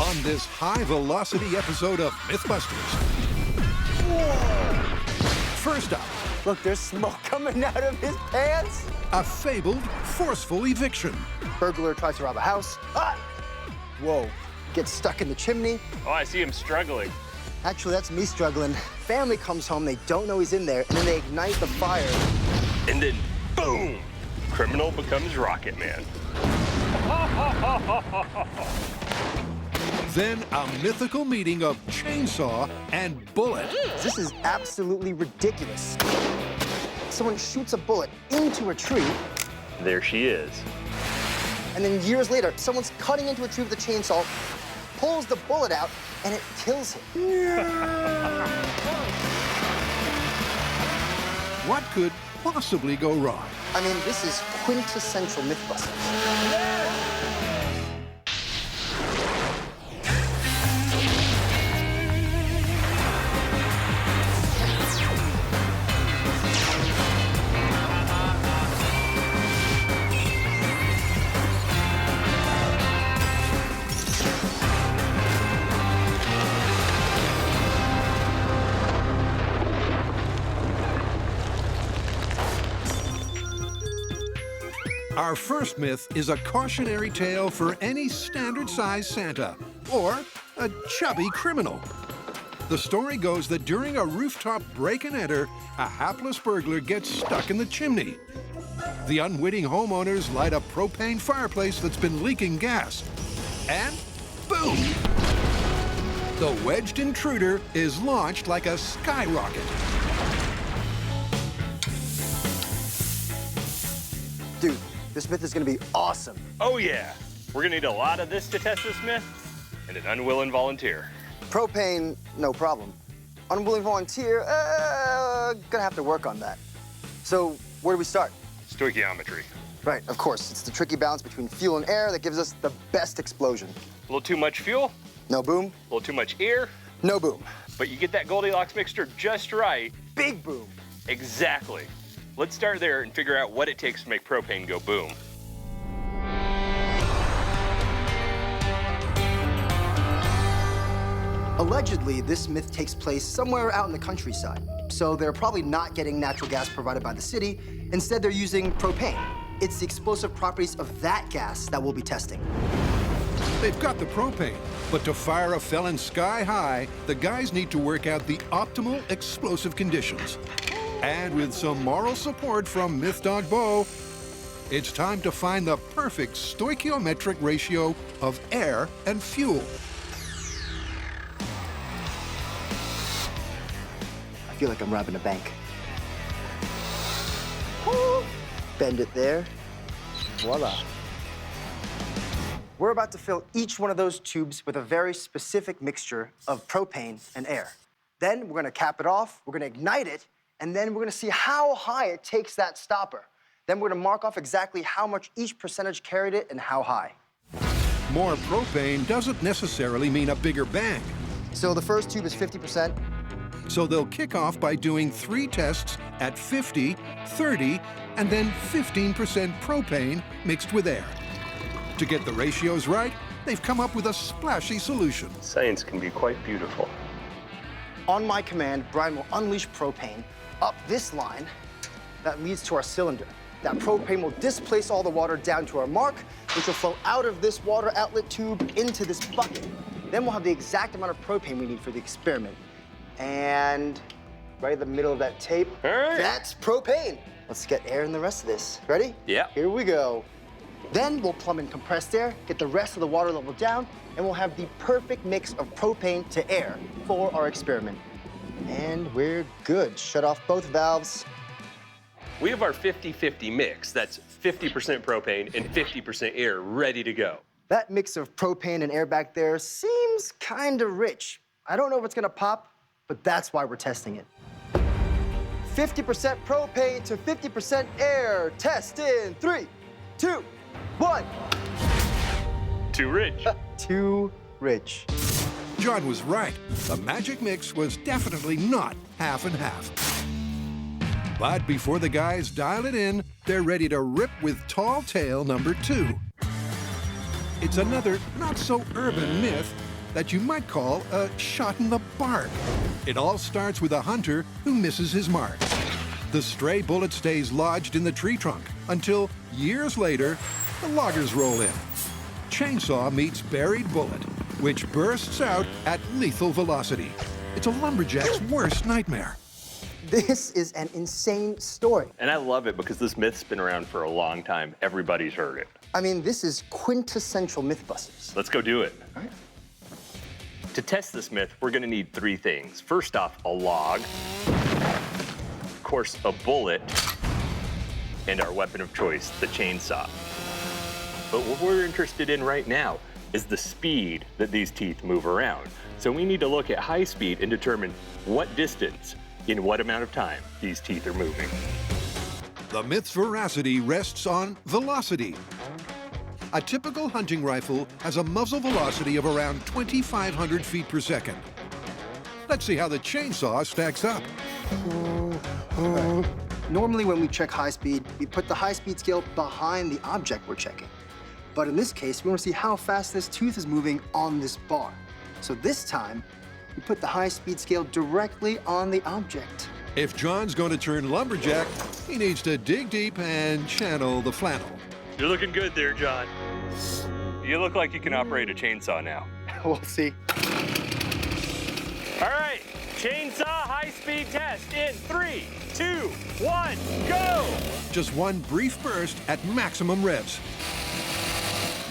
on this high-velocity episode of MythBusters. First up, Look, there's smoke coming out of his pants. a fabled, forceful eviction. Burglar tries to rob a house. Ah! Whoa, gets stuck in the chimney. Oh, I see him struggling. Actually, that's me struggling. Family comes home, they don't know he's in there, and then they ignite the fire. And then, boom! Criminal becomes Rocket Man. Then a mythical meeting of chainsaw and bullet. This is absolutely ridiculous. Someone shoots a bullet into a tree, There she is. and then years later, someone's cutting into a tree with a chainsaw, pulls the bullet out, and it kills him. What could possibly go wrong? I mean, this is quintessential MythBusters. Our first myth is a cautionary tale for any standard-sized Santa or a chubby criminal. The story goes that during a rooftop break and enter, a hapless burglar gets stuck in the chimney. The unwitting homeowners light a propane fireplace that's been leaking gas. And boom! The wedged intruder is launched like a skyrocket. Dude, this myth is gonna be awesome. Oh, yeah. We're gonna need a lot of this to test this myth, and an unwilling volunteer. Propane, no problem. Unwilling volunteer, gonna have to work on that. So, where do we start? Stoichiometry. Right, of course. It's the tricky balance between fuel and air that gives us the best explosion. A little too much fuel, No boom, a little too much air, no boom. but you get that Goldilocks mixture just right. Big boom. Exactly. Let's start there and figure out what it takes to make propane go boom. Allegedly, this myth takes place somewhere out in the countryside. So they're probably not getting natural gas provided by the city. Instead, they're using propane. It's the explosive properties of that gas that we'll be testing. They've got the propane, but to fire a felon sky high, the guys need to work out the optimal explosive conditions. And with some moral support from Myth Dog Bo, it's time to find the perfect stoichiometric ratio of air and fuel. I feel like I'm robbing a bank. Woo. Bend it there. Voila. We're about to fill each one of those tubes with a very specific mixture of propane and air. Then we're gonna cap it off, we're gonna ignite it, and then we're gonna see how high it takes that stopper. Then we're gonna mark off exactly how much each percentage carried it and how high. More propane doesn't necessarily mean a bigger bang. So the first tube is 50%. So they'll kick off by doing 3 tests at 50, 30, and then 15% propane mixed with air. To get the ratios right, they've come up with a splashy solution. Science can be quite beautiful. On my command, Brian will unleash propane up this line that leads to our cylinder. That propane will displace all the water down to our mark, which will flow out of this water outlet tube into this bucket. Then we'll have the exact amount of propane we need for the experiment. And right in the middle of that tape, All right. that's propane. Let's get air in the rest of this. Ready? Yeah. Here we go. Then we'll plumb in compressed air, get the rest of the water level down, and we'll have the perfect mix of propane to air for our experiment. And we're good. Shut off both valves. We have our 50-50 mix. That's 50% propane and 50% air ready to go. That mix of propane and air back there seems kind of rich. I don't know if it's gonna pop, but that's why we're testing it. 50% propane to 50% air. Test in 3, 2, 1. Too rich. Too rich. John was right. The magic mix was definitely not half and half. But before the guys dial it in, they're ready to rip with tall tale number 2. It's another not-so-urban myth that you might call a shot in the bark. It all starts with a hunter who misses his mark. The stray bullet stays lodged in the tree trunk until, years later, the loggers roll in. Chainsaw meets buried bullet, which bursts out at lethal velocity. It's a lumberjack's worst nightmare. This is an insane story. And I love it because this myth's been around for a long time. Everybody's heard it. I mean, this is quintessential MythBusters. Let's go do it. All right. To test this myth, we're gonna need 3 things. First off, a log, of course, a bullet, and our weapon of choice, the chainsaw. But what we're interested in right now is the speed that these teeth move around. So we need to look at high speed and determine what distance, in what amount of time, these teeth are moving. The myth's veracity rests on velocity. A typical hunting rifle has a muzzle velocity of around 2,500 feet per second. Let's see how the chainsaw stacks up. Normally when we check high speed, we put the high speed scale behind the object we're checking. But in this case, we want to see how fast this tooth is moving on this bar. So this time, we put the high speed scale directly on the object. If John's going to turn lumberjack, he needs to dig deep and channel the flannel. You're looking good there, John. You look like you can operate a chainsaw now. We'll see. All right, chainsaw high-speed test in 3, 2, 1, go! Just one brief burst at maximum revs.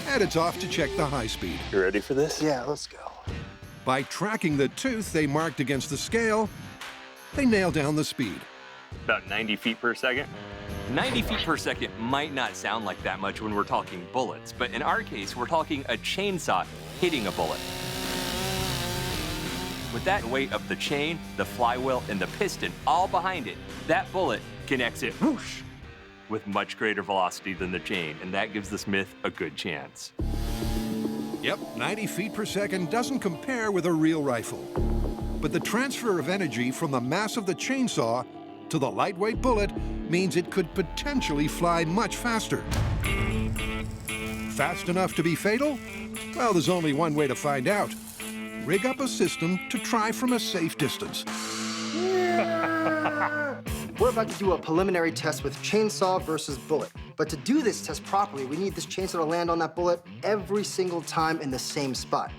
And it's off to check the high speed. You ready for this? Yeah, let's go. By tracking the tooth they marked against the scale, they nail down the speed. About 90 feet per second. 90 feet per second might not sound like that much when we're talking bullets, but in our case, we're talking a chainsaw hitting a bullet. With that weight of the chain, the flywheel, and the piston all behind it, that bullet can exit whoosh with much greater velocity than the chain, and that gives this myth a good chance. Yep, 90 feet per second doesn't compare with a real rifle. But the transfer of energy from the mass of the chainsaw to the lightweight bullet means it could potentially fly much faster. Fast enough to be fatal? Well, there's only one way to find out. Rig up a system to try from a safe distance. We're about to do a preliminary test with chainsaw versus bullet. But to do this test properly, we need this chainsaw to land on that bullet every single time in the same spot.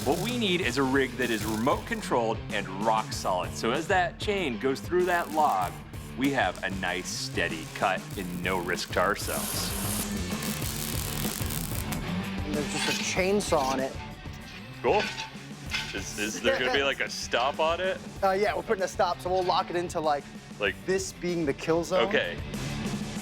What we need is a rig that is remote controlled and rock solid. So as that chain goes through that log, we have a nice steady cut and no risk to ourselves. And there's just a chainsaw on it. Cool. Is there gonna be like a stop on it? Yeah, we're putting a stop, so we'll lock it into like this being the kill zone. Okay.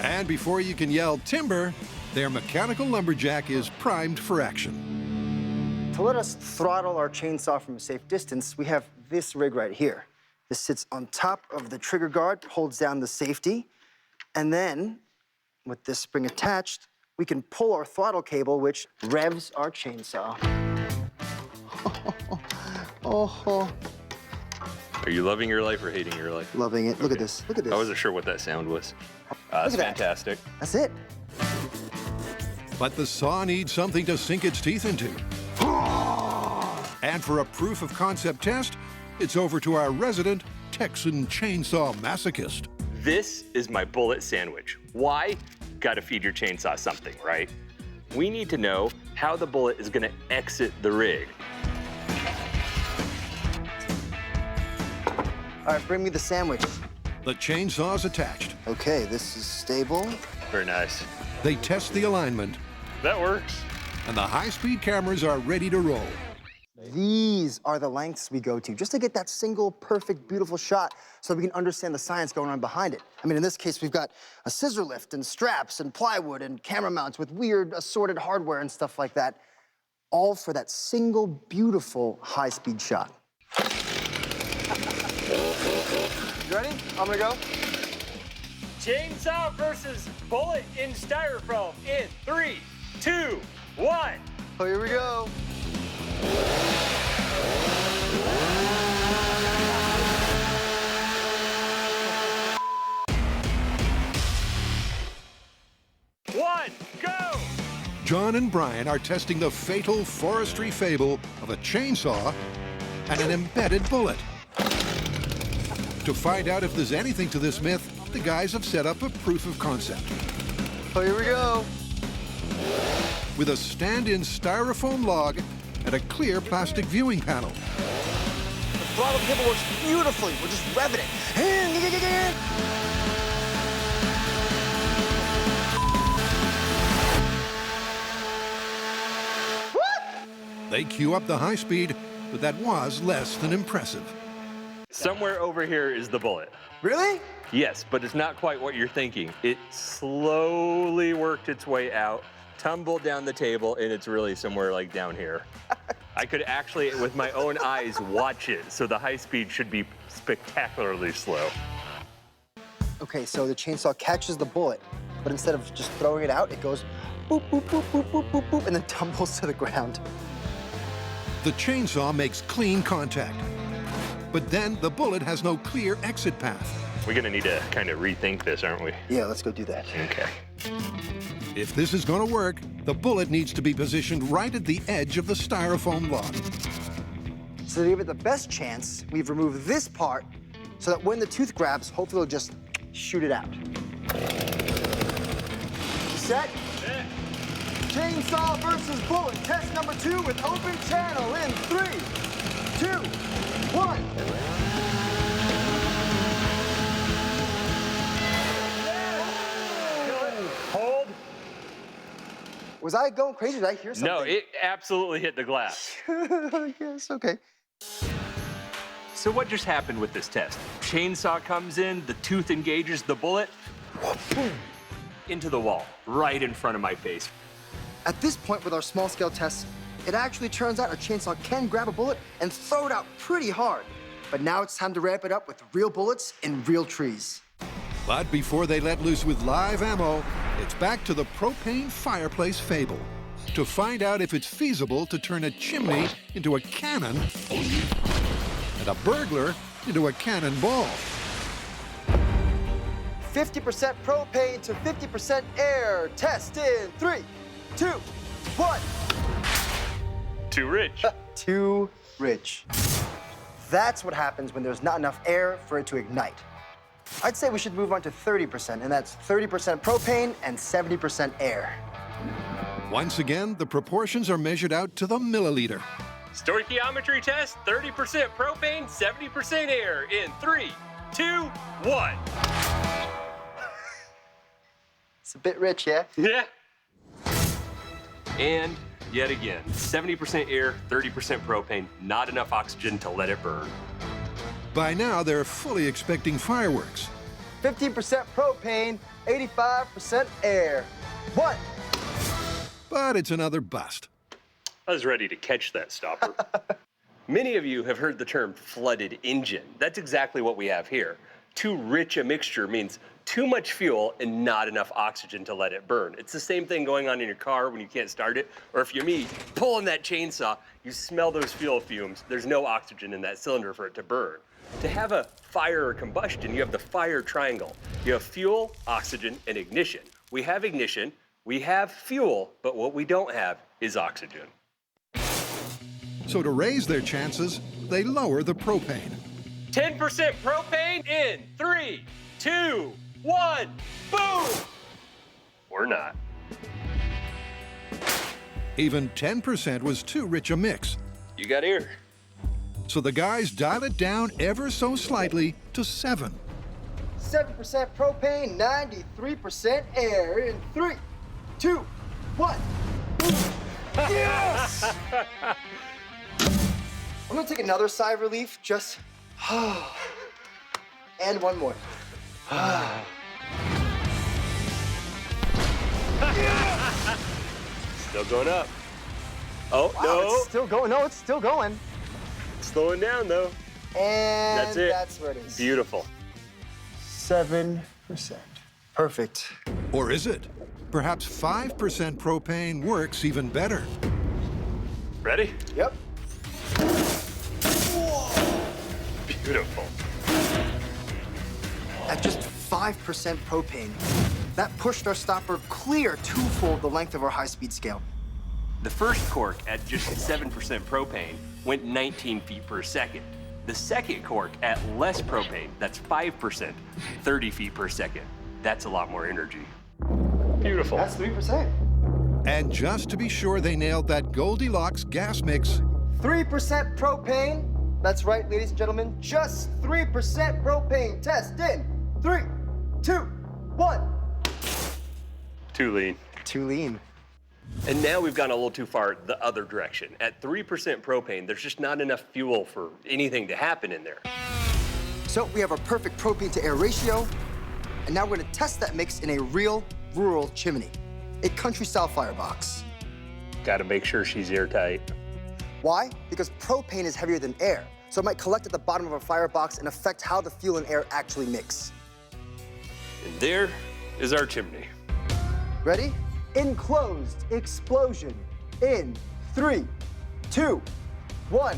And before you can yell timber, their mechanical lumberjack is primed for action. To let us throttle our chainsaw from a safe distance, we have this rig right here. This sits on top of the trigger guard, holds down the safety, and then, with this spring attached, we can pull our throttle cable, which revs our chainsaw. Oh, Are you loving your life or hating your life? loving it. Look at this. Look at this. I wasn't sure what that sound was. That's Look at that. fantastic. That's it. But the saw needs something to sink its teeth into. And for a proof of concept test, it's over to our resident Texan chainsaw masochist. This is my bullet sandwich. Why? Gotta feed your chainsaw something, right? We need to know how the bullet is gonna exit the rig. All right, bring me the sandwich. The chainsaw's attached. Okay, this is stable. Very nice. They test the alignment, That works. and the high-speed cameras are ready to roll. These are the lengths we go to just to get that single, perfect, beautiful shot so we can understand the science going on behind it. I mean, in this case, we've got a scissor lift and straps and plywood and camera mounts with weird assorted hardware and stuff like that, all for that single, beautiful, high-speed shot. You ready? I'm gonna go. Chainsaw versus bullet in styrofoam in 3, 2, 1. Oh, here we go. One, go! John and Brian are testing the fatal forestry fable of a chainsaw and an embedded bullet. To find out if there's anything to this myth, the guys have set up a proof of concept. Oh, here we go. With a stand-in styrofoam log and a clear plastic viewing panel. The throttle cable works beautifully. We're just revving it. They cue up the high speed, but that was less than impressive. Somewhere over here is the bullet. Really? Yes, but it's not quite what you're thinking. It slowly worked its way out, tumbled down the table, and it's really somewhere like down here. I could actually, with my own eyes, watch it, so the high speed should be spectacularly slow. Okay, so the chainsaw catches the bullet, but instead of just throwing it out, it goes boop, boop, boop, boop, boop, boop, boop, and then tumbles to the ground. The chainsaw makes clean contact. But then the bullet has no clear exit path. We're gonna need to kind of rethink this, aren't we? Yeah, let's go do that. Okay. If this is going to work, the bullet needs to be positioned right at the edge of the styrofoam log. So to give it the best chance, we've removed this part so that when the tooth grabs, hopefully it'll just shoot it out. Set? Yeah. Chainsaw versus bullet. Test number 2 with open channel in 3, 2, 1. Hold. Was I going crazy? Did I hear something? No, it absolutely hit the glass. Yes, okay. So what just happened with this test? Chainsaw comes in, the tooth engages the bullet, boom, into the wall, right in front of my face. At this point with our small-scale tests, it actually turns out a chainsaw can grab a bullet and throw it out pretty hard. But now it's time to ramp it up with real bullets in real trees. But before they let loose with live ammo, it's back to the propane fireplace fable. To find out if it's feasible to turn a chimney into a cannon and a burglar into a cannonball. 50% propane to 50% air. Test in 3, 2, 1. Too rich. Too rich. That's what happens when there's not enough air for it to ignite. I'd say we should move on to 30%, and that's 30% propane and 70% air. Once again, the proportions are measured out to the milliliter. Stoichiometry test, 30% propane, 70% air in 3, 2, 1. It's a bit rich, yeah? Yeah. And yet again, 70% air, 30% propane, not enough oxygen to let it burn. By now, they're fully expecting fireworks. 15% propane, 85% air. 1. But it's another bust. I was ready to catch that stopper. Many of you have heard the term flooded engine. That's exactly what we have here. Too rich a mixture means too much fuel and not enough oxygen to let it burn. It's the same thing going on in your car when you can't start it, or if you're me, pulling that chainsaw, you smell those fuel fumes. There's no oxygen in that cylinder for it to burn. To have a fire or combustion, you have the fire triangle. You have fuel, oxygen, and ignition. We have ignition, we have fuel, but what we don't have is oxygen. So to raise their chances, they lower the propane. 10% propane in 3, 2, 1, boom! Or not. Even 10% was too rich a mix. You got ear. So the guys dial it down ever so slightly to 7. 7% propane, 93% air in 3, 2, 1. Yes! I'm gonna take another sigh of relief, just, and one more. Still going up. Oh, Wow, no. it's still going. No, it's still going. Slowing down, though. And That's it. that's where it is. Beautiful. 7%. Perfect. Or is it? Perhaps 5% propane works even better. Ready? Yep. Beautiful. At just 5% propane, That pushed our stopper clear twofold the length of our high-speed scale. The first cork at just 7% propane went 19 feet per second. The second cork at less propane, that's 5%, 30 feet per second. That's a lot more energy. Beautiful. That's 3%. And just to be sure they nailed that Goldilocks gas mix, 3% propane. That's right, ladies and gentlemen, just 3% propane. Test in 3, 2, 1. Too lean. Too lean. And now we've gone a little too far the other direction. At 3% propane, there's just not enough fuel for anything to happen in there. So we have our perfect propane to air ratio, and now we're gonna test that mix in a real rural chimney, a country-style firebox. Gotta make sure she's airtight. Why? Because propane is heavier than air, so it might collect at the bottom of a firebox and affect how the fuel and air actually mix. And there is our chimney. Ready? Enclosed explosion in 3, 2, 1.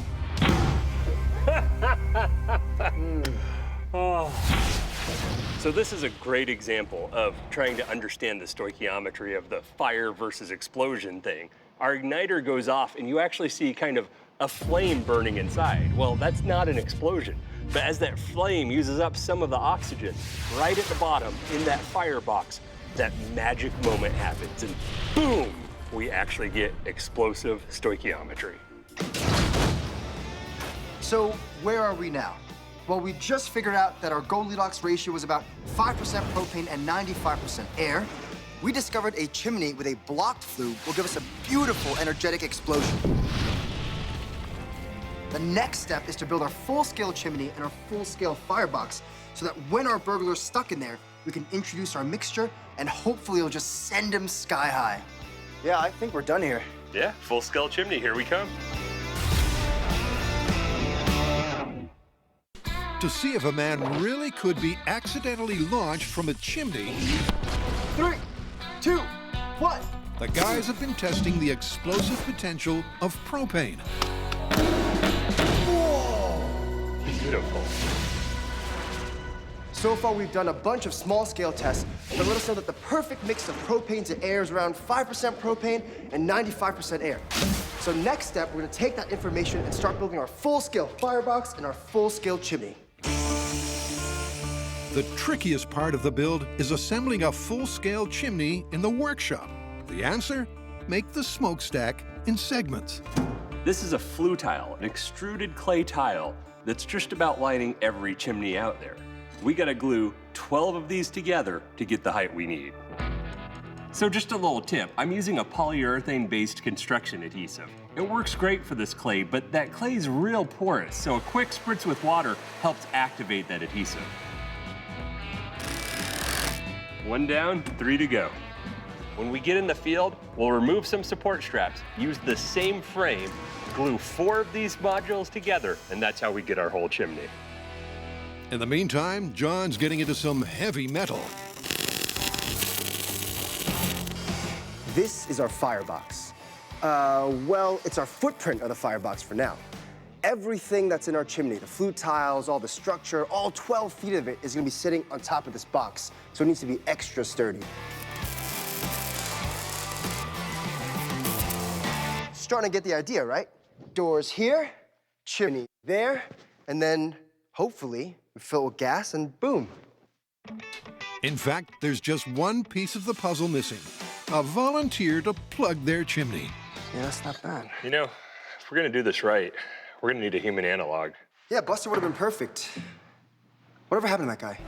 So this is a great example of trying to understand the stoichiometry of the fire versus explosion thing. Our igniter goes off and you actually see kind of a flame burning inside. Well, that's not an explosion. But as that flame uses up some of the oxygen right at the bottom in that firebox, that magic moment happens and boom, we actually get explosive stoichiometry. So where are we now? Well, we just figured out that our Goldilocks ratio was about 5% propane and 95% air. We discovered a chimney with a blocked flue will give us a beautiful, energetic explosion. The next step is to build our full-scale chimney and our full-scale firebox so that when our burglar's stuck in there, we can introduce our mixture and hopefully it'll just send him sky high. Yeah, I think we're done here. Yeah, full-scale chimney, here we come. to see if a man really could be accidentally launched from a chimney, 3, 2, 1. the guys have been testing the explosive potential of propane. Beautiful. So far, we've done a bunch of small-scale tests that let us know that the perfect mix of propane to air is around 5% propane and 95% air. So next step, we're gonna take that information and start building our full-scale firebox and our full-scale chimney. The trickiest part of the build is assembling a full-scale chimney in the workshop. The answer? Make the smokestack in segments. This is a flue tile, an extruded clay tile that's just about lining every chimney out there. We gotta glue 12 of these together to get the height we need. So just a little tip, I'm using a polyurethane-based construction adhesive. It works great for this clay, but that clay is real porous, so a quick spritz with water helps activate that adhesive. 1 down, 3 to go. When we get in the field, we'll remove some support straps, use the same frame, glue 4 of these modules together, and that's how we get our whole chimney. In the meantime, John's getting into some heavy metal. This is our firebox. Well, it's our footprint of the firebox for now. Everything that's in our chimney, the flue tiles, all the structure, all 12 feet of it is gonna be sitting on top of this box, so it needs to be extra sturdy. Starting to get the idea, right? Doors here, chimney there, and then hopefully we fill it with gas and boom. In fact, there's just one piece of the puzzle missing. A volunteer to plug their chimney. Yeah, that's not bad. You know, if we're gonna do this right, we're gonna need a human analog. Yeah, Buster would have been perfect. Whatever happened to that guy?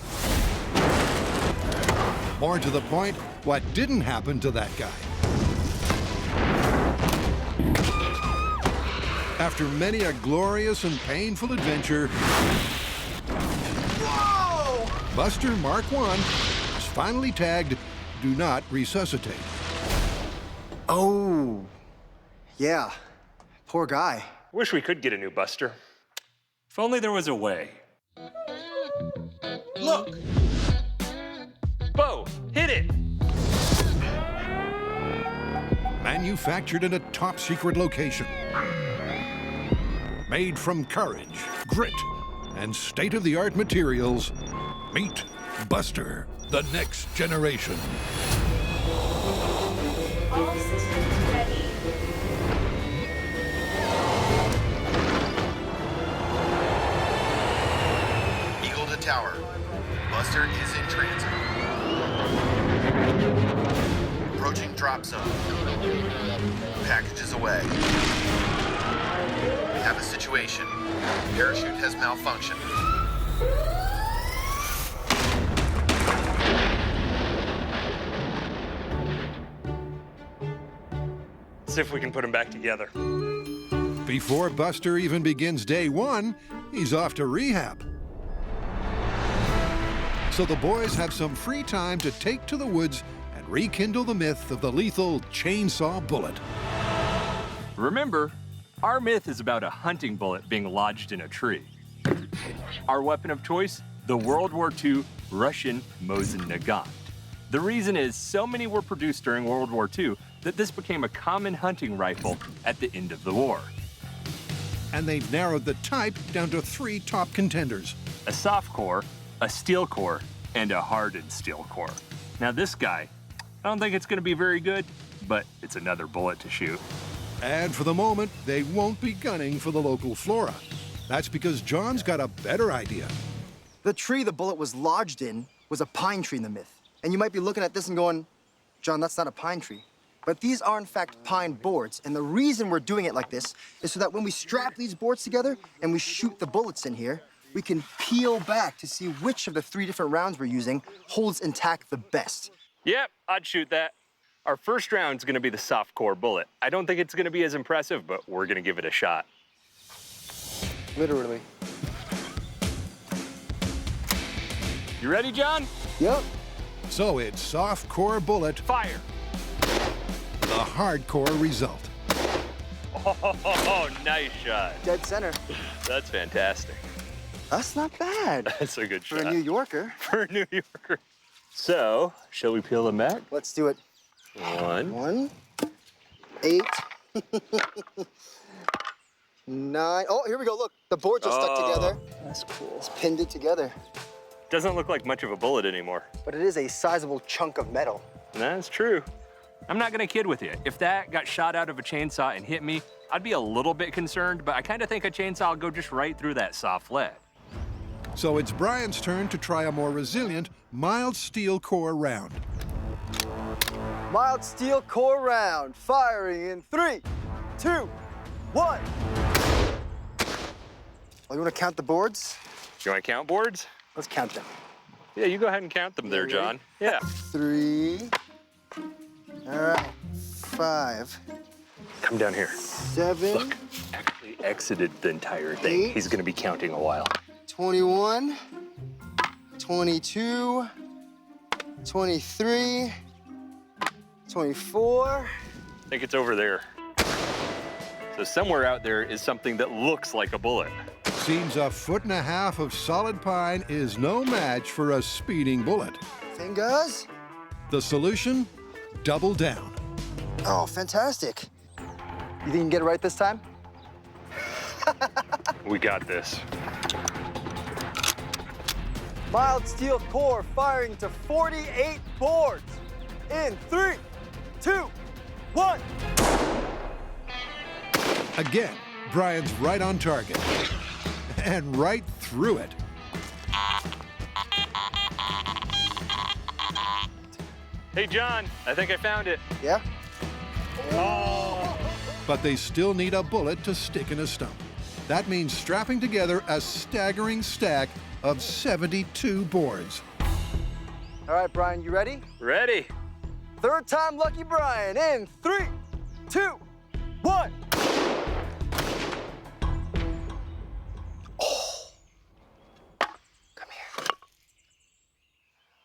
More to the point, what didn't happen to that guy? After many a glorious and painful adventure, Whoa! Buster Mark I is finally tagged, "Do not resuscitate." Oh, yeah. Poor guy. Wish we could get a new Buster. If only there was a way. Look! Bo, hit it! Manufactured in a top-secret location. Made from courage, grit, and state-of-the-art materials, meet Buster. the next generation. All systems ready. Eagle to tower. Buster is in transit. Approaching drop zone. Packages away. We have a situation. Parachute has malfunctioned. See if we can put them back together. Before Buster even begins day one, he's off to rehab. So the boys have some free time to take to the woods and rekindle the myth of the lethal chainsaw bullet. Remember, our myth is about a hunting bullet being lodged in a tree. Our weapon of choice, the World War II Russian Mosin Nagant. The reason is so many were produced during World War II that this became a common hunting rifle at the end of the war. And they've narrowed the type down to 3 top contenders. A soft core, a steel core, and a hardened steel core. Now this guy, I don't think it's gonna be very good, but it's another bullet to shoot. And for the moment, they won't be gunning for the local flora. That's because John's got a better idea. The tree the bullet was lodged in was a pine tree in the myth. And you might be looking at this and going, John, that's not a pine tree. But these are in fact pine boards. And the reason we're doing it like this is so that when we strap these boards together and we shoot the bullets in here, we can peel back to see which of the 3 different rounds we're using holds intact the best. Yep, I'd shoot that. Our first round's gonna be the soft core bullet. I don't think it's gonna be as impressive, but we're gonna give it a shot. Literally. You ready, John? Yep. So it's soft core bullet, Fire. the hardcore result. Oh, nice shot. Dead center. That's fantastic. That's not bad. That's a good For shot. a New Yorker. For a New Yorker. So, shall we peel them back? Let's do it. 1. 1, 8, 9. Oh, here we go. Look, the boards are stuck together. That's cool. It's pinned it together. Doesn't look like much of a bullet anymore. But it is a sizable chunk of metal. That's true. I'm not gonna kid with you. If that got shot out of a chainsaw and hit me, I'd be a little bit concerned, but I kind of think a chainsaw will go just right through that soft lead. So it's Brian's turn to try a more resilient, mild steel core round. Mild steel core round, firing in 3, 2, 1. Oh, you want to count the boards? You wanna count boards? Let's count them. Yeah, you go ahead and count them there, John. Yeah. 3. All right. 5. Come down here. 7. Look, actually exited the entire thing. 8. He's gonna be counting a while. 21. 22. 23. 24. I think it's over there. So somewhere out there is something that looks like a bullet. Seems 1.5 feet of solid pine is no match for a speeding bullet. Fingers. The solution? Double down. Oh, fantastic. You think you can get it right this time? We got this. Mild steel core firing to 48 boards. In 3, 2, 1. Again, Brian's right on target. And right through it. Hey, John, I think I found it. Yeah? But they still need a bullet to stick in a stump. That means strapping together a staggering stack of 72 boards. All right, Brian, you ready? Ready? Third time lucky Brian in 3, 2, 1. Oh. Come here.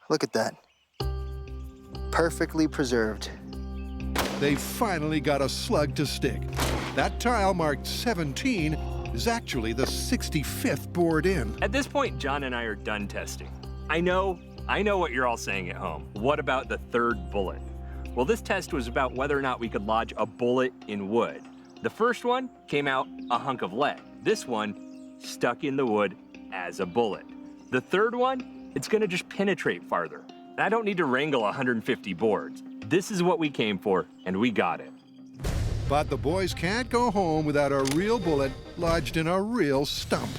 Look at that. Perfectly preserved. They finally got a slug to stick. That tile marked 17 is actually the 65th board in. At this point, John and I are done testing. I know what you're all saying at home. What about the third bullet? Well, this test was about whether or not we could lodge a bullet in wood. The first one came out a hunk of lead. This one stuck in the wood as a bullet. The third one, it's gonna just penetrate farther. And I don't need to wrangle 150 boards. This is what we came for, and we got it. But the boys can't go home without a real bullet lodged in a real stump.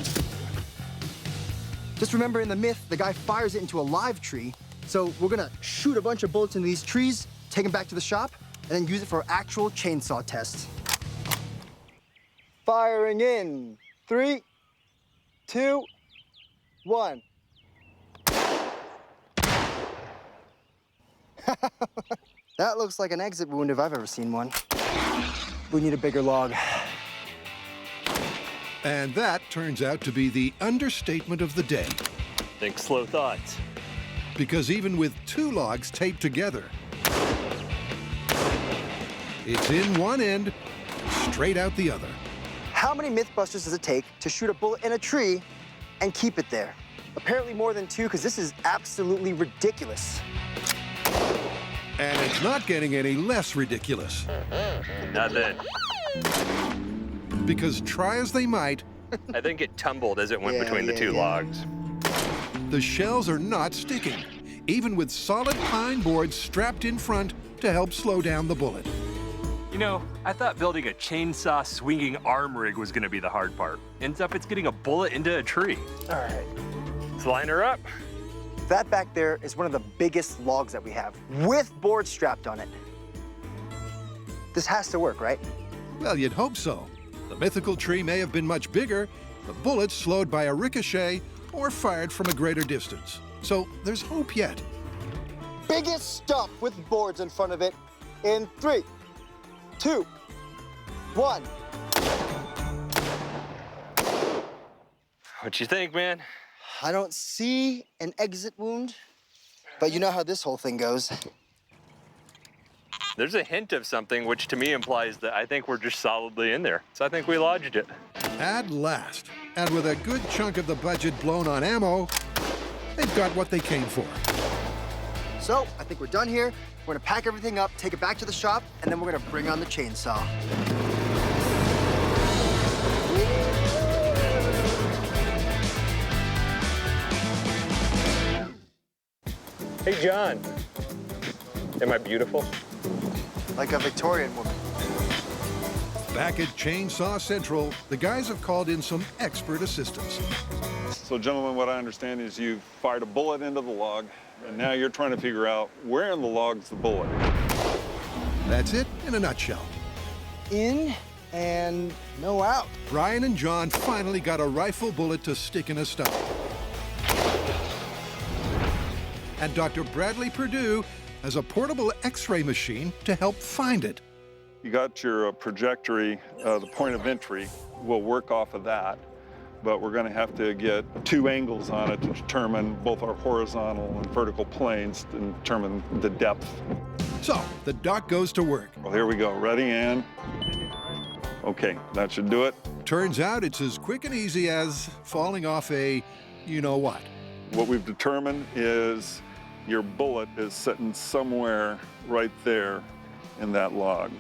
Just remember in the myth, the guy fires it into a live tree. So we're gonna shoot a bunch of bullets into these trees, take them back to the shop, and then use it for an actual chainsaw test. Firing in 3, 2, 1. That looks like an exit wound if I've ever seen one. We need a bigger log. And that turns out to be the understatement of the day. Think slow thoughts. Because even with 2 logs taped together, it's in one end, straight out the other. How many MythBusters does it take to shoot a bullet in a tree and keep it there? Apparently more than 2, because this is absolutely ridiculous. And it's not getting any less ridiculous. Nothing. Because try as they might, I think it tumbled as it went Yeah, between the yeah, 2 yeah. logs. the shells are not sticking, even with solid pine boards strapped in front to help slow down the bullet. You know, I thought building a chainsaw swinging arm rig was gonna be the hard part. Ends up it's getting a bullet into a tree. All right. Let's line her up. That back there is one of the biggest logs that we have, with boards strapped on it. This has to work, right? Well, you'd hope so. The mythical tree may have been much bigger, the bullets slowed by a ricochet, or fired from a greater distance. So there's hope yet. Biggest stump with boards in front of it in 3, 2, 1. What you think, man? I don't see an exit wound, but you know how this whole thing goes. There's a hint of something, which to me implies that I think we're just solidly in there. So I think we lodged it. At last, and with a good chunk of the budget blown on ammo, they've got what they came for. So I think we're done here. We're gonna pack everything up, take it back to the shop, and then we're gonna bring on the chainsaw. Hey, John. Am I beautiful? Like a Victorian woman. Back at Chainsaw Central, the guys have called in some expert assistance. So, gentlemen, what I understand is you fired a bullet into the log, and now you're trying to figure out where in the log's the bullet. That's it in a nutshell. In and no out. Brian and John finally got a rifle bullet to stick in a stump. And Dr. Bradley Perdue has a portable X-ray machine to help find it. You got your trajectory, the point of entry. We'll work off of that, but we're going to have to get 2 angles on it to determine both our horizontal and vertical planes to determine the depth. So the doc goes to work. Well, here we go. Ready, and okay, that should do it. Turns out it's as quick and easy as falling off a you-know-what. What we've determined is your bullet is sitting somewhere right there in that log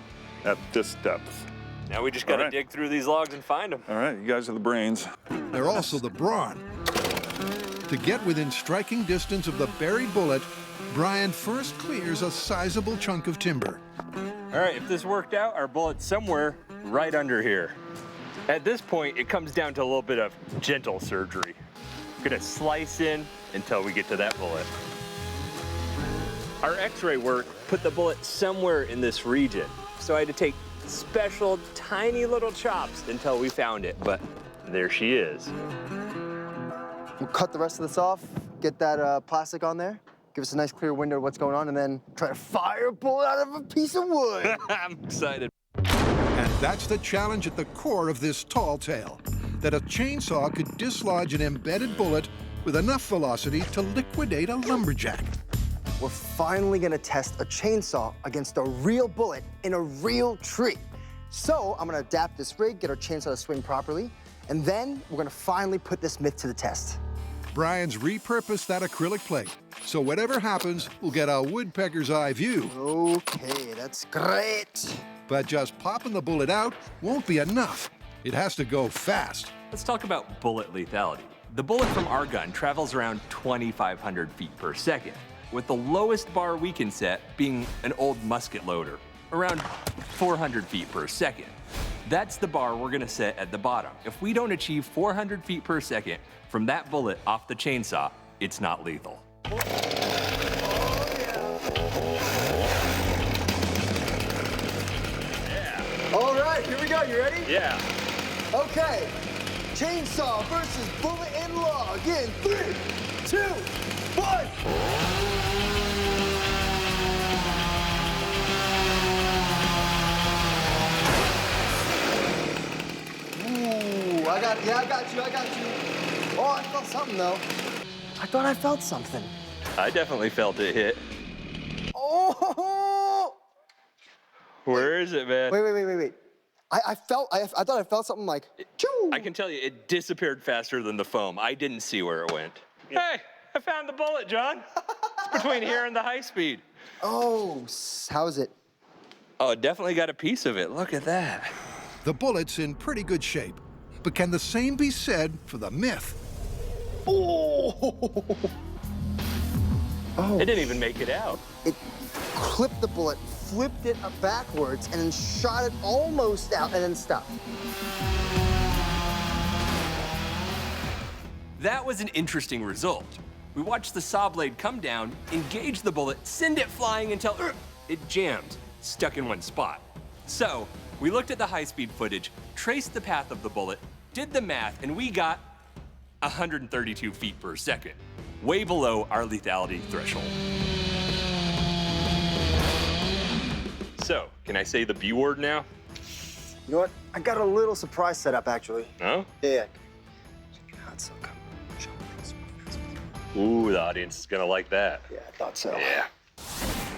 at this depth. Now we just gotta All right. dig through these logs and find them. All right, you guys are the brains. They're also the brawn. To get within striking distance of the buried bullet, Brian first clears a sizable chunk of timber. All right, if this worked out, our bullet's somewhere right under here. At this point, it comes down to a little bit of gentle surgery. Gonna slice in until we get to that bullet. Our X-ray work put the bullet somewhere in this region, so I had to take special tiny little chops until we found it, but there she is. We'll cut the rest of this off, get that plastic on there, give us a nice clear window of what's going on, and then try to fire a bullet out of a piece of wood. I'm excited. And that's the challenge at the core of this tall tale, that a chainsaw could dislodge an embedded bullet with enough velocity to liquidate a lumberjack. We're finally gonna test a chainsaw against a real bullet in a real tree. So I'm gonna adapt this rig, get our chainsaw to swing properly, and then we're gonna finally put this myth to the test. Brian's repurposed that acrylic plate, so whatever happens, we'll get a woodpecker's eye view. Okay, that's great. But just popping the bullet out won't be enough. It has to go fast. Let's talk about bullet lethality. The bullet from our gun travels around 2,500 feet per second. with the lowest bar we can set being an old musket loader, around 400 feet per second. That's the bar we're gonna set at the bottom. If we don't achieve 400 feet per second from that bullet off the chainsaw, it's not lethal. All right, here we go. You ready? Yeah. Okay. Chainsaw versus bullet and log in 3, 2, 1. Ooh, I got you. Oh, I felt something though. I thought I felt something. I definitely felt it hit. Oh! Where is it, man? Wait. I thought I felt something like, choo! I can tell you, it disappeared faster than the foam. I didn't see where it went. Hey, I found the bullet, John. It's between here and the high speed. Oh, how is it? Oh, definitely got a piece of it. Look at that. The bullet's in pretty good shape. But can the same be said for the myth? Oh! It didn't even make it out. It clipped the bullet, flipped it backwards, and then shot it almost out, and then stopped. That was an interesting result. We watched the saw blade come down, engage the bullet, send it flying until it jammed, stuck in one spot. So we looked at the high-speed footage, traced the path of the bullet, did the math, and we got 132 feet per second, way below our lethality threshold. So, can I say the B word now? You know what? I got a little surprise set up, actually. No? Yeah. Ooh, the audience is gonna like that. Yeah, I thought so. Yeah.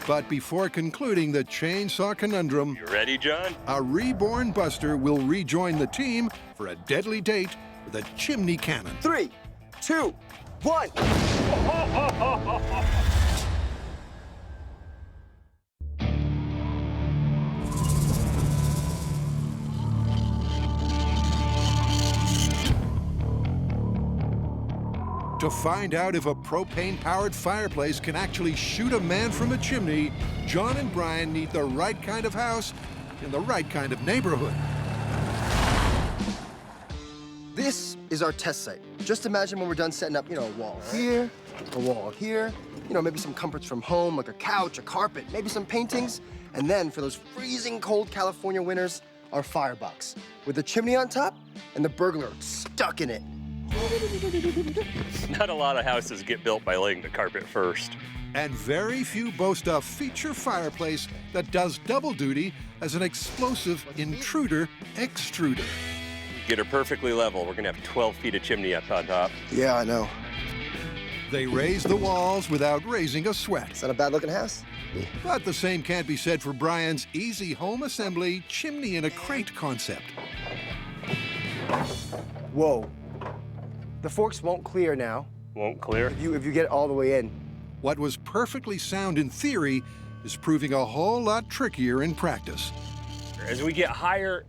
But before concluding the chainsaw conundrum, You ready, John? a reborn Buster will rejoin the team for a deadly date with a chimney cannon. 3, 2, 1. To find out if a propane-powered fireplace can actually shoot a man from a chimney, John and Brian need the right kind of house in the right kind of neighborhood. This is our test site. Just imagine when we're done setting up, a wall here, a wall here, maybe some comforts from home, like a couch, a carpet, maybe some paintings. And then for those freezing cold California winters, our firebox with the chimney on top and the burglar stuck in it. Not a lot of houses get built by laying the carpet first. And very few boast a feature fireplace that does double duty as an explosive intruder extruder. Get her perfectly level. We're gonna have 12 feet of chimney up on top. Yeah, I know. They raise the walls without raising a sweat. Is that a bad-looking house? But the same can't be said for Brian's easy home assembly chimney in a crate concept. Whoa. The forks won't clear now. Won't clear? If you get it all the way in. What was perfectly sound in theory is proving a whole lot trickier in practice. As we get higher,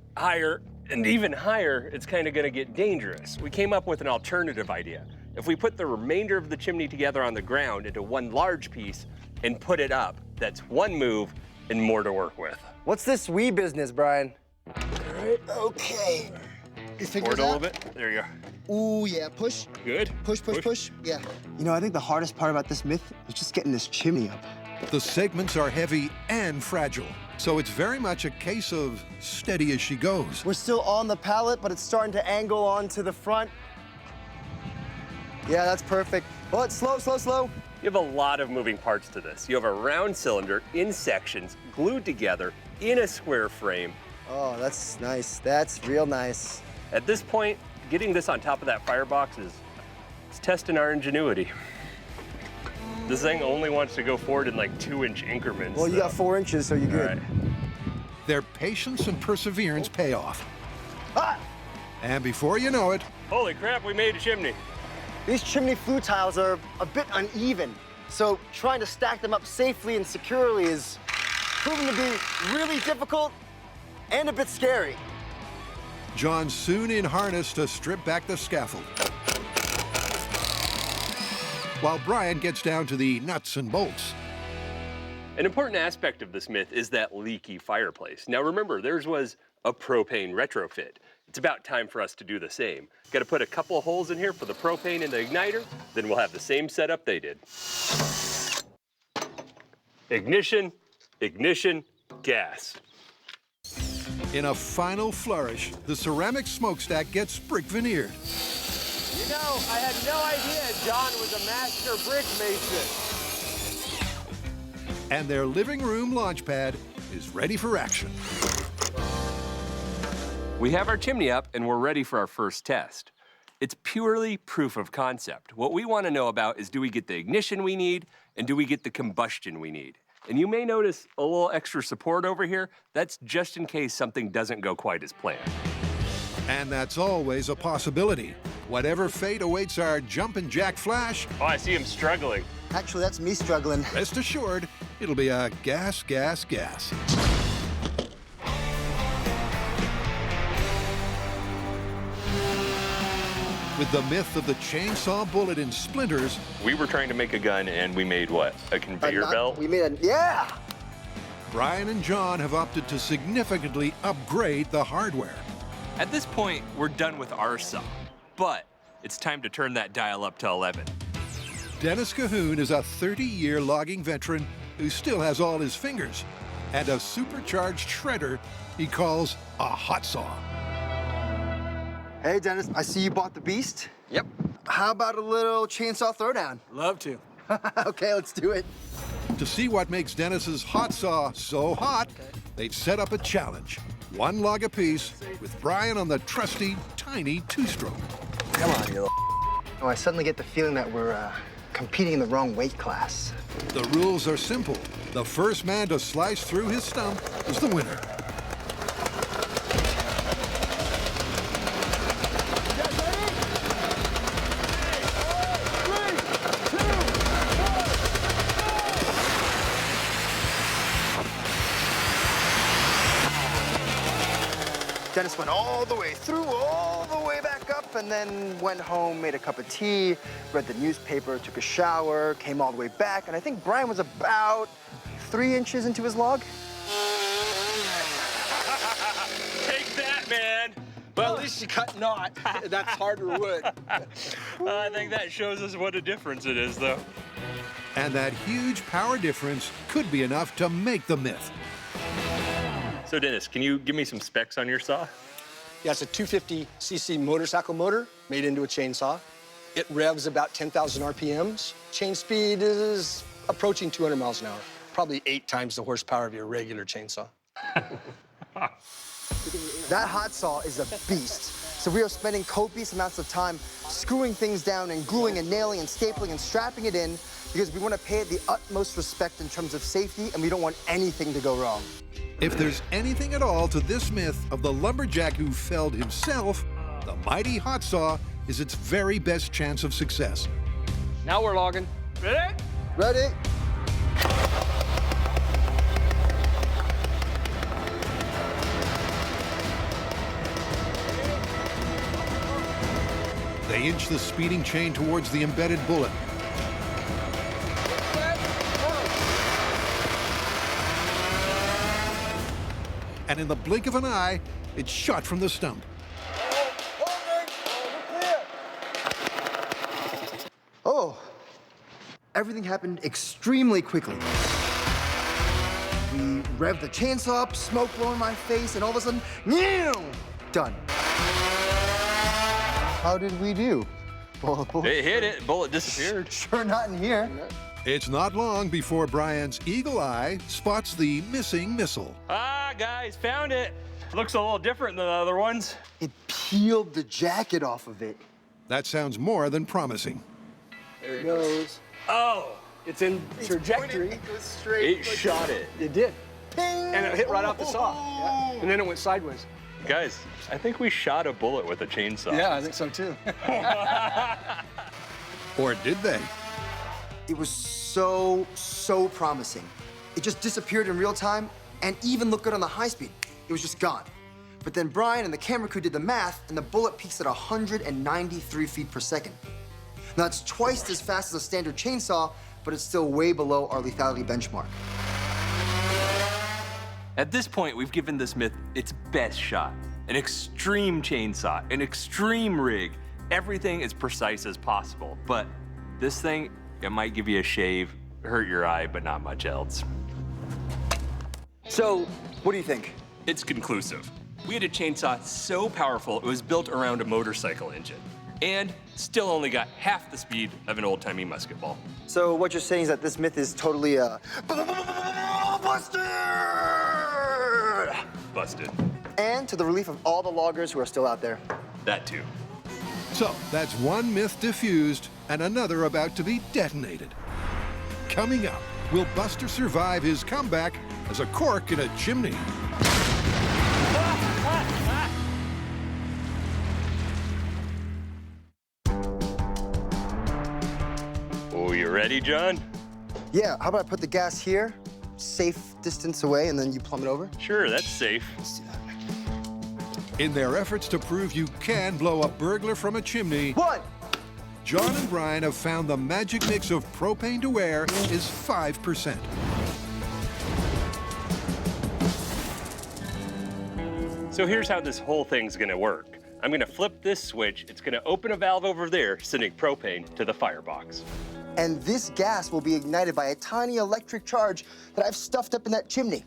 and even higher, it's kind of gonna get dangerous. We came up with an alternative idea. If we put the remainder of the chimney together on the ground into one large piece and put it up, that's one move and more to work with. What's this wee business, Brian? All right, okay. Your fingers Forward a out? little bit. There you go. Ooh, yeah, push. Good. Push. Yeah. I think the hardest part about this myth is just getting this chimney up. The segments are heavy and fragile, so it's very much a case of steady as she goes. We're still on the pallet, but it's starting to angle onto the front. Yeah, that's perfect. But slow. You have a lot of moving parts to this. You have a round cylinder in sections, glued together in a square frame. Oh, that's nice. That's real nice. At this point, getting this on top of that firebox is testing our ingenuity. This thing only wants to go forward in like 2-inch increments. Well, you got 4 inches, so you're good. All right. Their patience and perseverance pay off. Ah! And before you know it, Holy crap, we made a chimney. These chimney flue tiles are a bit uneven, so trying to stack them up safely and securely is proving to be really difficult and a bit scary. John's soon in harness to strip back the scaffold. while Brian gets down to the nuts and bolts. An important aspect of this myth is that leaky fireplace. Now remember, theirs was a propane retrofit. It's about time for us to do the same. Got to put a couple of holes in here for the propane and the igniter, then we'll have the same setup they did. Ignition, ignition, gas. In a final flourish, the ceramic smokestack gets brick veneered. You know, I had no idea John was a master brick mason. And their living room launch pad is ready for action. We have our chimney up and we're ready for our first test. It's purely proof of concept. What we want to know about is, do we get the ignition we need and do we get the combustion we need? And you may notice a little extra support over here. That's just in case something doesn't go quite as planned. And that's always a possibility. Whatever fate awaits our jumpin' jack Flash, Oh, I see him struggling. Actually, that's me struggling. rest assured, it'll be a gas, gas, gas. With the myth of the chainsaw bullet in splinters, We were trying to make a gun and we made what? A conveyor belt? We made a, yeah! Brian and John have opted to significantly upgrade the hardware. At this point, we're done with our saw, but it's time to turn that dial up to 11. Dennis Cahoon is a 30-year logging veteran who still has all his fingers and a supercharged shredder he calls a hot saw. Hey, Dennis, I see you bought the beast. Yep. How about a little chainsaw throwdown? Love to. Okay, let's do it. To see what makes Dennis's hot saw so hot, they've set up a challenge. One log apiece, with Brian on the trusty, tiny two-stroke. Come on, you little. Oh, I suddenly get the feeling that we're competing in the wrong weight class. The rules are simple. The first man to slice through his stump is the winner. Dennis went all the way through, all the way back up, and then went home, made a cup of tea, read the newspaper, took a shower, came all the way back, and I think Brian was about 3 inches into his log. Take that, man! Well, at least you cut knot. That's harder wood. I think that shows us what a difference it is, though. And that huge power difference could be enough to make the myth. So Dennis, can you give me some specs on your saw? Yeah, it's a 250cc motorcycle motor made into a chainsaw. It revs about 10,000 RPMs. Chain speed is approaching 200 miles an hour. Probably 8 times the horsepower of your regular chainsaw. That hot saw is a beast. So we are spending copious amounts of time screwing things down and gluing and nailing and stapling and strapping it in because we want to pay it the utmost respect in terms of safety and we don't want anything to go wrong. If there's anything at all to this myth of the lumberjack who felled himself, the mighty hot saw is its very best chance of success. Now we're logging. Ready? Ready? They inch the speeding chain towards the embedded bullet. And in the blink of an eye, it's shot from the stump. Oh, everything happened extremely quickly. We revved the chainsaw up, smoke blowing in my face, and all of a sudden, done. How did we do? It hit it, bullet disappeared. Sure not in here. It's not long before Brian's eagle eye spots the missing missile. Ah, guys, found it. Looks a little different than the other ones. It peeled the jacket off of it. That sounds more than promising. There it goes. Oh, it's in trajectory. It goes straight. It shot it. It did. And it hit right off the saw. Yeah. And then it went sideways. Guys, I think we shot a bullet with a chainsaw. Yeah, I think so too. Or did they? It was so promising. It just disappeared in real time and even looked good on the high speed. It was just gone. But then Brian and the camera crew did the math and the bullet peaks at 193 feet per second. Now, that's twice as fast as a standard chainsaw, but it's still way below our lethality benchmark. At this point, we've given this myth its best shot. An extreme chainsaw, an extreme rig, everything as precise as possible. But this thing, it might give you a shave, hurt your eye, but not much else. So, what do you think? It's conclusive. We had a chainsaw so powerful, it was built around a motorcycle engine, and still only got half the speed of an old-timey musket ball. So what you're saying is that this myth is totally busted! Busted. And to the relief of all the loggers who are still out there. That too. So that's one myth diffused and another about to be detonated. Coming up, will Buster survive his comeback as a cork in a chimney? Oh, you ready, John? Yeah, how about I put the gas here, safe distance away, and then you plumb it over? Sure, that's safe. Let's do that. In their efforts to prove you can blow a burglar from a chimney, One! John and Brian have found the magic mix of propane to air is 5%. So here's how this whole thing's gonna work. I'm gonna flip this switch. It's gonna open a valve over there, sending propane to the firebox. And this gas will be ignited by a tiny electric charge that I've stuffed up in that chimney.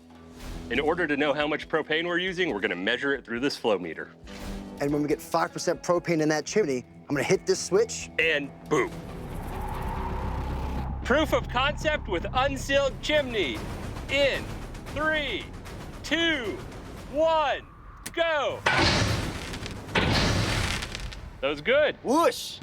In order to know how much propane we're using, we're gonna measure it through this flow meter. And when we get 5% propane in that chimney, I'm gonna hit this switch. And boom. Proof of concept with unsealed chimney. In 3, 2, 1, go. That was good. Whoosh!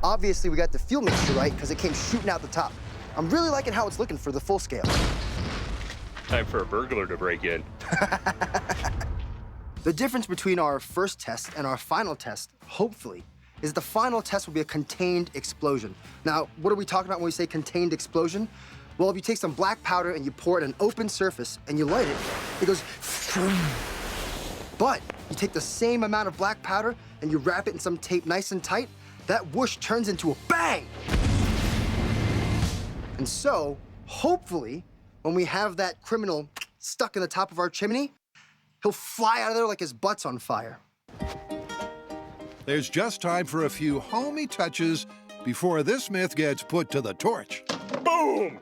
Obviously, we got the fuel mixture right because it came shooting out the top. I'm really liking how it's looking for the full scale. Time for a burglar to break in. The difference between our first test and our final test, hopefully, is the final test will be a contained explosion. Now, what are we talking about when we say contained explosion? Well, if you take some black powder and you pour it on an open surface and you light it, it goes But you take the same amount of black powder and you wrap it in some tape nice and tight, that whoosh turns into a bang. And so, hopefully, when we have that criminal stuck in the top of our chimney, he'll fly out of there like his butt's on fire. There's just time for a few homey touches before this myth gets put to the torch. Boom!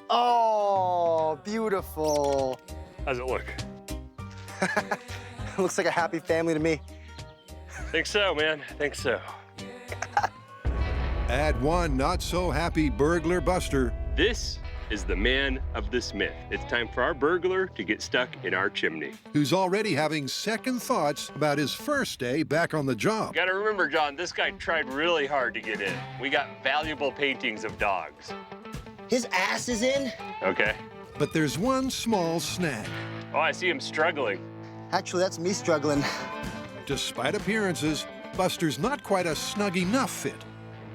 Oh, beautiful. How's it look? Looks like a happy family to me. Think so, man. Think so. Add one not-so-happy burglar buster. This is the man of this myth. It's time for our burglar to get stuck in our chimney. Who's already having second thoughts about his first day back on the job. Gotta remember, John, this guy tried really hard to get in. We got valuable paintings of dogs. His ass is in? Okay. But there's one small snag. Oh, I see him struggling. Actually, that's me struggling. Despite appearances, Buster's not quite a snug enough fit.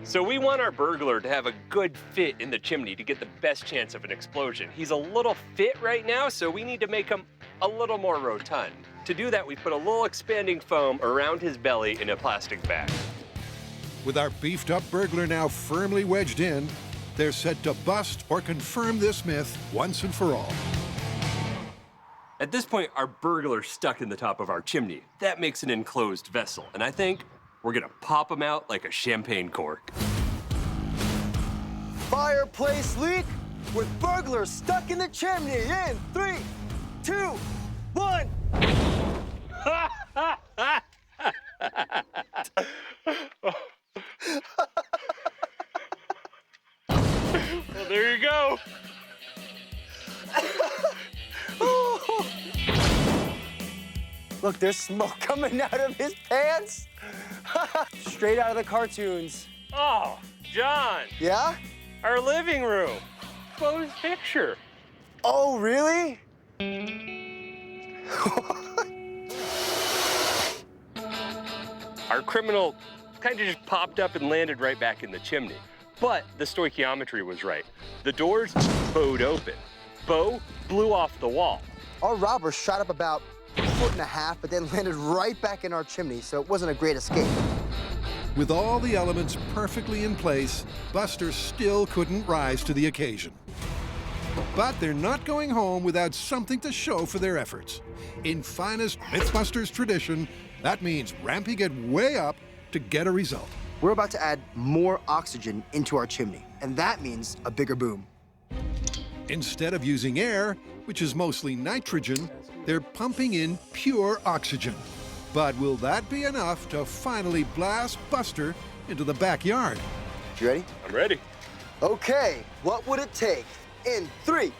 So we want our burglar to have a good fit in the chimney to get the best chance of an explosion. He's a little fit right now, so we need to make him a little more rotund. To do that, we put a little expanding foam around his belly in a plastic bag. With our beefed-up burglar now firmly wedged in, they're set to bust or confirm this myth once and for all. At this point, our burglar's stuck in the top of our chimney. That makes an enclosed vessel, and I think we're gonna pop him out like a champagne cork. Fireplace leak with burglars stuck in the chimney. In 3, 2, 1. Well, there you go. Look, there's smoke coming out of his pants. Straight out of the cartoons. Oh, John, Yeah? our living room. Closed picture. Oh, really? Our criminal kind of just popped up and landed right back in the chimney. But the stoichiometry was right. The doors bowed open. Bow blew off the wall. Our robber shot up about 1.5 feet, but then landed right back in our chimney, so it wasn't a great escape. With all the elements perfectly in place, Buster still couldn't rise to the occasion. But they're not going home without something to show for their efforts. In finest MythBusters tradition, that means ramping it way up to get a result. We're about to add more oxygen into our chimney, and that means a bigger boom. Instead of using air, which is mostly nitrogen, they're pumping in pure oxygen. But will that be enough to finally blast Buster into the backyard? You ready? I'm ready. Okay, what would it take? In 3,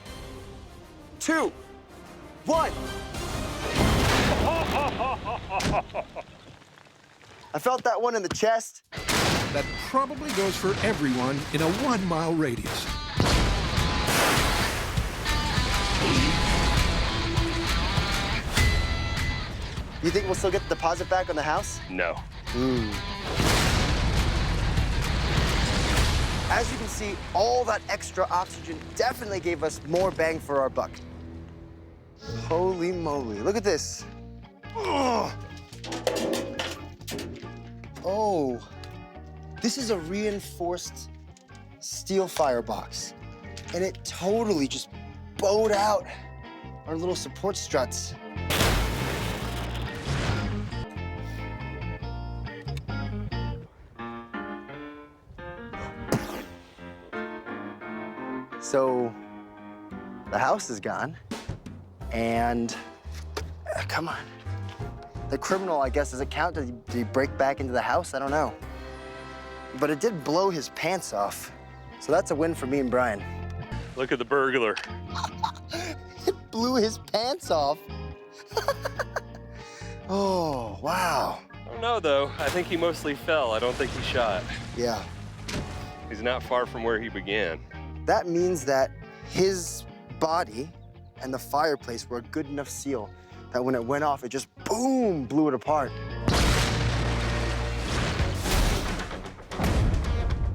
2, 1. I felt that one in the chest. That probably goes for everyone in a 1-mile radius. You think we'll still get the deposit back on the house? No. As you can see, all that extra oxygen definitely gave us more bang for our buck. Holy moly, look at this. Oh, this is a reinforced steel firebox, and it totally just bowed out our little support struts. So the house is gone, and come on. The criminal, I guess, does it count? Did he break back into the house? I don't know. But it did blow his pants off, so that's a win for me and Brian. Look at the burglar. It blew his pants off. Oh, wow. I don't know, though. I think he mostly fell. I don't think he shot. Yeah. He's not far from where he began. That means that his body and the fireplace were a good enough seal that when it went off, it just, boom, blew it apart.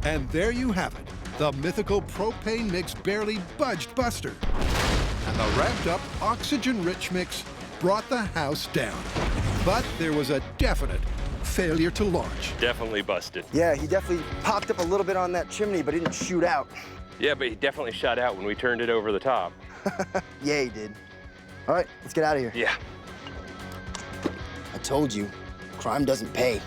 And there you have it. The mythical propane mix barely budged Buster. And the ramped-up oxygen-rich mix brought the house down. But there was a definite failure to launch. Definitely busted. Yeah, he definitely popped up a little bit on that chimney, but he didn't shoot out. Yeah, but he definitely shot out when we turned it over the top. Yeah, he did. All right, let's get out of here. Yeah. I told you, crime doesn't pay.